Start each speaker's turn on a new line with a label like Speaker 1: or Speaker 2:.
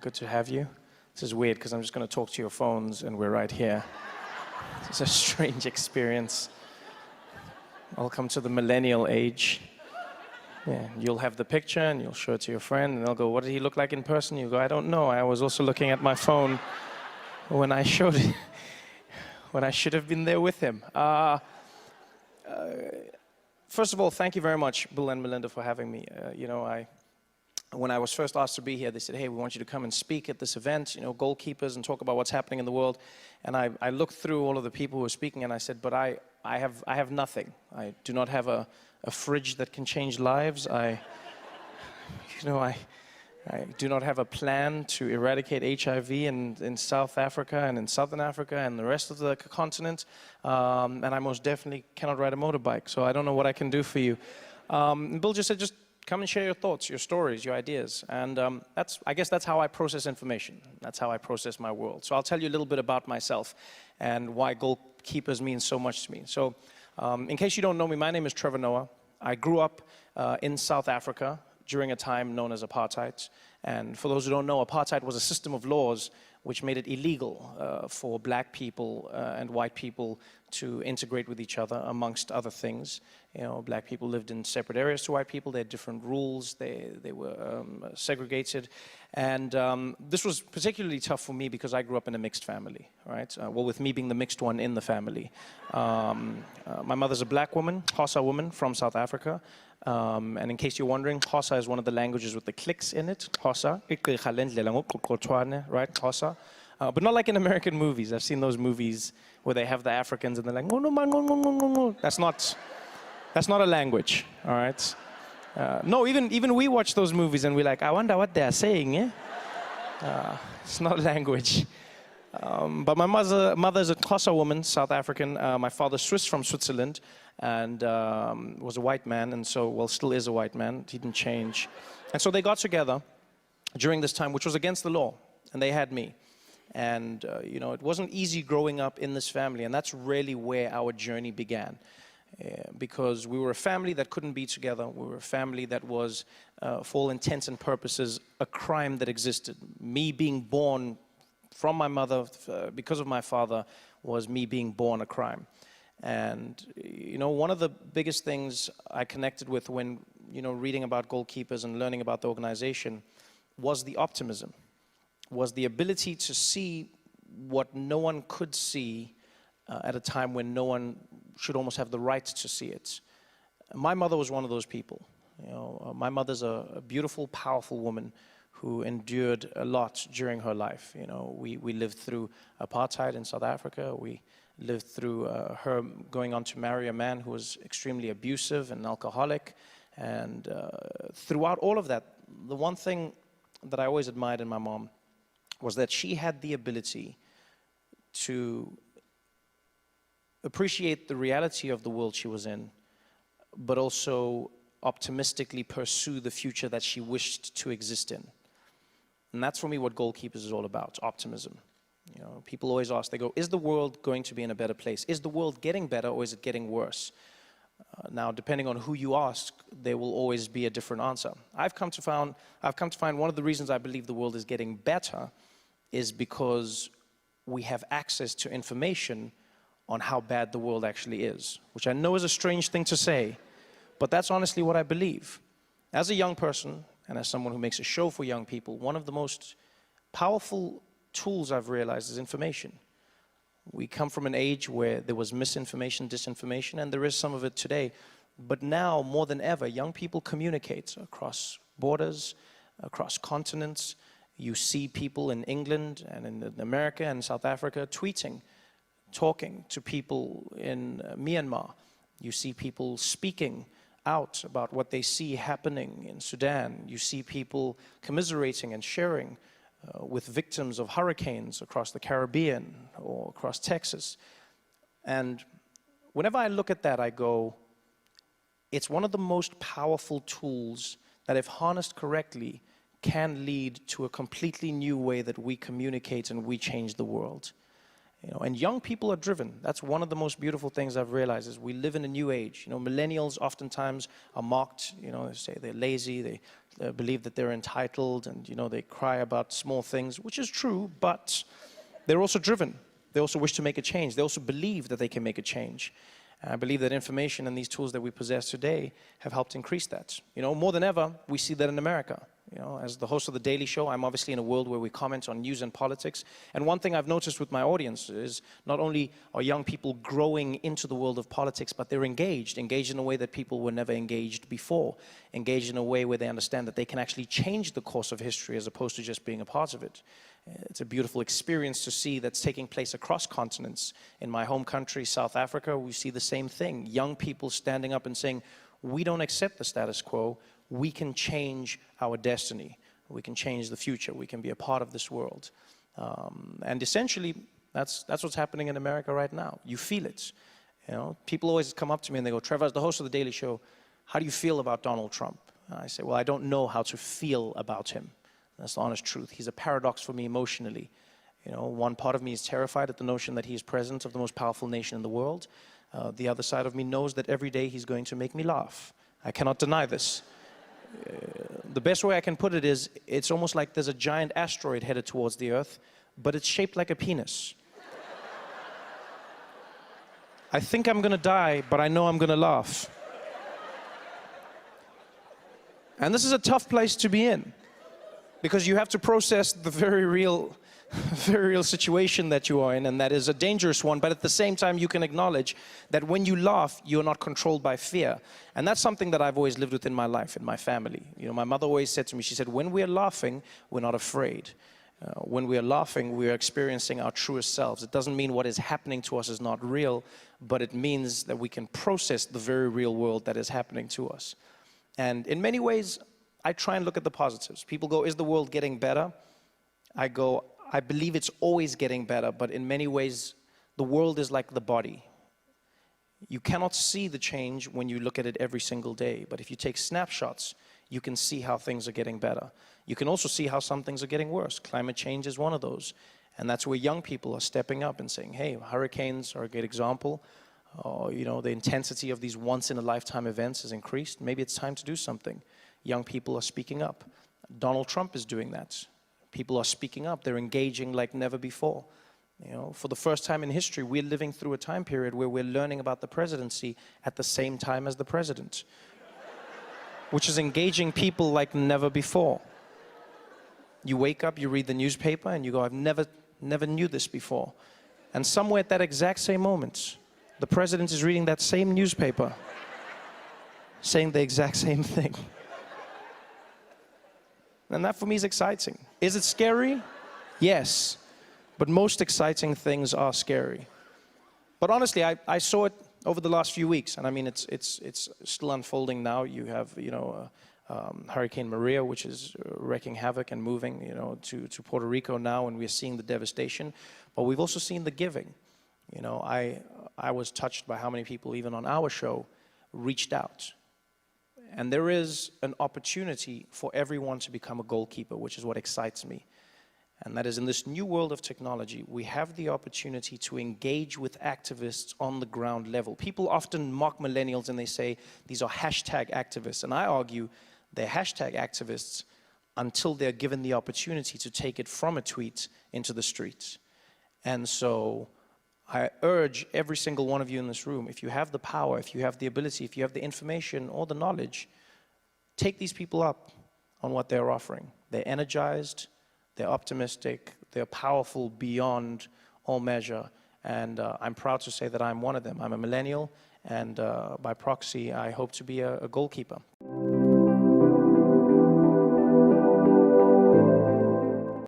Speaker 1: Good to have you. This is weird because I'm just going to talk to your phones and we're right here. It's a strange experience. Welcome to the millennial age. Yeah, you'll have the picture and you'll show it to your friend and they'll go, what did he look like in person? You go, I don't know. I was also looking at my phone when I showed it, when I should have been there with him. First of all, thank you very much, Bill and Melinda, for having me. When I was first asked to be here, they said, hey, we want you to come and speak at this event, Goalkeepers, and talk about what's happening in the world. And I looked through all of the people who were speaking and I said, but I have nothing. I do not have a fridge that can change lives. I do not have a plan to eradicate HIV in South Africa and in Southern Africa and the rest of the continent. And I most definitely cannot ride a motorbike, so I don't know what I can do for you. Bill just said, just come and share your thoughts, your stories, your ideas. And I guess that's how I process information. That's how I process my world. So I'll tell you a little bit about myself and why Goalkeepers means so much to me. So in case you don't know me, my name is Trevor Noah. I grew up in South Africa during a time known as apartheid. And for those who don't know, apartheid was a system of laws which made it illegal for black people and white people to integrate with each other, amongst other things. Black people lived in separate areas to white people. They had different rules. They were segregated. And this was particularly tough for me because I grew up in a mixed family, right? Well, with me being the mixed one in the family. My mother's a black woman, Xhosa woman from South Africa. And in case you're wondering, Xhosa is one of the languages with the clicks in it. Xhosa, right? Xhosa. But not like in American movies. I've seen those movies where they have the Africans and they're like, no, no, no, no, no, no, no. That's not a language, all right? No, even we watch those movies and we're like, I wonder what they're saying, eh? It's not a language. But my mother's a Xhosa woman, South African. My father's Swiss from Switzerland and was a white man, and so, well, still is a white man. He didn't change. And so they got together during this time, which was against the law, and they had me. And, it wasn't easy growing up in this family, and that's really where our journey began. Because we were a family that couldn't be together. We were a family that was, for all intents and purposes, a crime that existed. Me being born from my mother, because of my father, was me being born a crime. And, one of the biggest things I connected with when, reading about Goalkeepers and learning about the organization was the optimism, was the ability to see what no one could see at a time when no one should almost have the right to see it. My mother was one of those people. My mother's a beautiful, powerful woman who endured a lot during her life. We lived through apartheid in South Africa. We lived through her going on to marry a man who was extremely abusive and alcoholic. And throughout all of that, the one thing that I always admired in my mom was that she had the ability to appreciate the reality of the world she was in, but also optimistically pursue the future that she wished to exist in. And that's for me what Goalkeepers is all about, optimism. People always ask, they go, is the world going to be in a better place? Is the world getting better or is it getting worse? Now, depending on who you ask, there will always be a different answer. I've come to find one of the reasons I believe the world is getting better is because we have access to information on how bad the world actually is, which I know is a strange thing to say, but that's honestly what I believe. As a young person, and as someone who makes a show for young people, one of the most powerful tools I've realized is information. We come from an age where there was misinformation, disinformation, and there is some of it today. But now, more than ever, young people communicate across borders, across continents. You see people in England and in America and South Africa tweeting, talking to people in Myanmar. You see people speaking out about what they see happening in Sudan. You see people commiserating and sharing with victims of hurricanes across the Caribbean or across Texas. And whenever I look at that, I go, it's one of the most powerful tools that, if harnessed correctly, can lead to a completely new way that we communicate and we change the world. And young people are driven. That's one of the most beautiful things I've realized is we live in a new age. Millennials oftentimes are mocked. They say they're lazy, they believe that they're entitled, and they cry about small things, which is true, but they're also driven. They also wish to make a change. They also believe that they can make a change. And I believe that information and these tools that we possess today have helped increase that. More than ever, we see that in America. As the host of The Daily Show, I'm obviously in a world where we comment on news and politics. And one thing I've noticed with my audience is not only are young people growing into the world of politics, but they're engaged in a way that people were never engaged before, engaged in a way where they understand that they can actually change the course of history as opposed to just being a part of it. It's a beautiful experience to see that's taking place across continents. In my home country, South Africa, we see the same thing. Young people standing up and saying, we don't accept the status quo. We can change our destiny. We can change the future. We can be a part of this world. And essentially, that's what's happening in America right now. You feel it. People always come up to me and they go, Trevor, as the host of The Daily Show, how do you feel about Donald Trump? And I say, well, I don't know how to feel about him. That's the honest truth. He's a paradox for me emotionally. One part of me is terrified at the notion that he is president of the most powerful nation in the world. The other side of me knows that every day he's going to make me laugh. I cannot deny this. The best way I can put it is, it's almost like there's a giant asteroid headed towards the Earth, but it's shaped like a penis. I think I'm going to die, but I know I'm going to laugh. And this is a tough place to be in, because you have to process the very real situation that you are in, and that is a dangerous one. But at the same time, you can acknowledge that when you laugh, you're not controlled by fear. And that's something that I've always lived with in my life, in my family. My mother always said to me, she said, when we're laughing, we're not afraid. When we are laughing, we are experiencing our truest selves. It doesn't mean what is happening to us is not real, but it means that we can process the very real world that is happening to us. And in many ways, I try and look at the positives. People go, is the world getting better? I go, I believe it's always getting better, but in many ways, the world is like the body. You cannot see the change when you look at it every single day, but if you take snapshots, you can see how things are getting better. You can also see how some things are getting worse. Climate change is one of those, and that's where young people are stepping up and saying, hey, hurricanes are a great example. The intensity of these once-in-a-lifetime events has increased. Maybe it's time to do something. Young people are speaking up. Donald Trump is doing that. People are speaking up. They're engaging like never before. For the first time in history, we're living through a time period where we're learning about the presidency at the same time as the president, which is engaging people like never before. You wake up, you read the newspaper, and you go, I've never knew this before. And somewhere at that exact same moment, the president is reading that same newspaper, saying the exact same thing. And that for me is exciting. Is it scary? Yes. But most exciting things are scary. But honestly, I saw it over the last few weeks, and I mean, it's still unfolding now. You have, Hurricane Maria, which is wreaking havoc and moving, to Puerto Rico now, and we're seeing the devastation. But we've also seen the giving. I was touched by how many people, even on our show, reached out. And there is an opportunity for everyone to become a goalkeeper, which is what excites me. And that is, in this new world of technology, we have the opportunity to engage with activists on the ground level. People often mock millennials and they say, these are hashtag activists. And I argue they're hashtag activists until they're given the opportunity to take it from a tweet into the streets. And so I urge every single one of you in this room, if you have the power, if you have the ability, if you have the information or the knowledge, take these people up on what they're offering. They're energized, they're optimistic, they're powerful beyond all measure, and I'm proud to say that I'm one of them. I'm a millennial, and by proxy, I hope to be a goalkeeper.